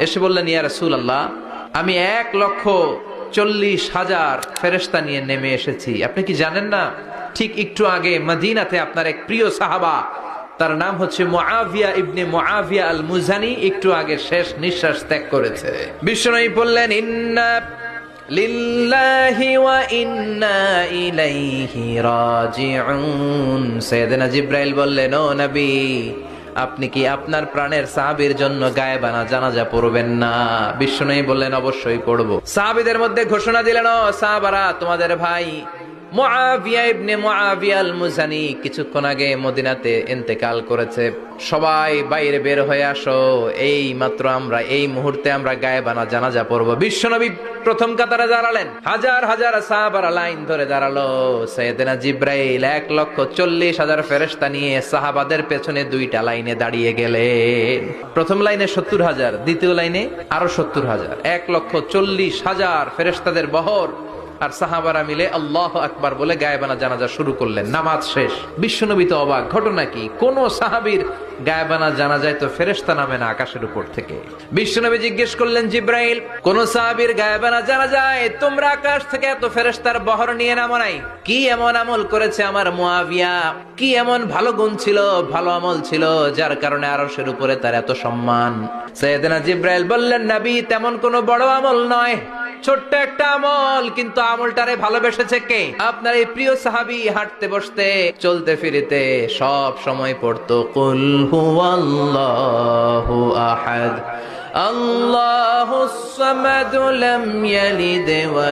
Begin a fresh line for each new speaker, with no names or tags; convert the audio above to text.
এসে বললেন, ইয়া রাসূলুল্লাহ, আমি 1,40,000 ফেরেশতা নিয়ে নেমে এসেছি। আপনি কি জানেন না, ঠিক একটু আগে মদিনাতে আপনার এক প্রিয় সাহাবা, তার নাম হচ্ছে মুআবিয়া ইবনে মুআবিয়া আল মুজানি, একটু আগে শেষ নিঃশ্বাস ত্যাগ করেছে। বিশ্বনবী বললেন, ইন্না লিল্লাহি ওয়া ইন্না ইলাইহি রাজিউন। সাইয়েদনা জিবরাইল বললেন, ও নবী, আপনি কি আপনার প্রাণের সাহাবীর জন্য গায়েবানা জানাজা পড়বেন না? বিশ্বনবী বললেন, অবশ্যই পড়ব। সাহাবীদের মধ্যে ঘোষণা দিলেন, ও সাহাবারা, তোমাদের ভাই মুআবিয়া ইবনে মুআবিয়া আল মুজানি কিছুক্ষণ আগে মদিনাতে ইন্তেকাল করেছে। সবাই বাইরে বের হয়ে আসো, এই মাত্র আমরা এই মুহূর্তে আমরা গায়েবানা জানাজা পড়ব। বিশ্বনবী প্রথম কাতারে দাঁড়ালেন, হাজার হাজার সাহাবারা লাইন ধরে দাঁড়ালো। সাইয়েদনা জিবরাইল 1,40,000 ফেরেশতা নিয়ে সাহাবাদের পেছনে দুইটা লাইনে দাঁড়িয়ে গেলেন। প্রথম লাইনে 70,000, দ্বিতীয় লাইনে আরো 70,000, 1,40,000 ফেরেশতাদের বহর। আর সাহাবারা মিলে আল্লাহু আকবার বলে গায়েবানা জানাজা শুরু করলেন। নামাজ শেষ। বিশ্বনবী তো অবাক, ঘটনা কি? কোন সাহাবীর গায়েবানা জানাজায় তো ফেরেশতা নামে না আকাশের উপর থেকে। বিশ্বনবী জিজ্ঞেস করলেন, জিবরাইল, কোন সাহাবীর গায়েবানা জানাজায় তোমরা আকাশ থেকে এত ফেরেশতার বহর নিয়ে নামো নাই? কি এমন আমল করেছে আমার মুআবিয়া? কি এমন ভালো গুণ ছিল, ভালো আমল ছিল, যার কারণে আরশের উপরে তার এত সম্মান? সাইয়েদনা জিবরাইল বললেন, নবী, তেমন কোনো বড় আমল নয়, ছোট্ট একটা আমল, কিন্তু আমলটারে ভালোবেসেছে কে? আপনার এই প্রিয় সাহাবী হাঁটতে বসতে চলতে ফিরিতে সব সময় পড়তো কুল হুয়াল্লাহু আহাদ, আল্লাহুস সামাদ, লাম ইয়ালিদ ওয়া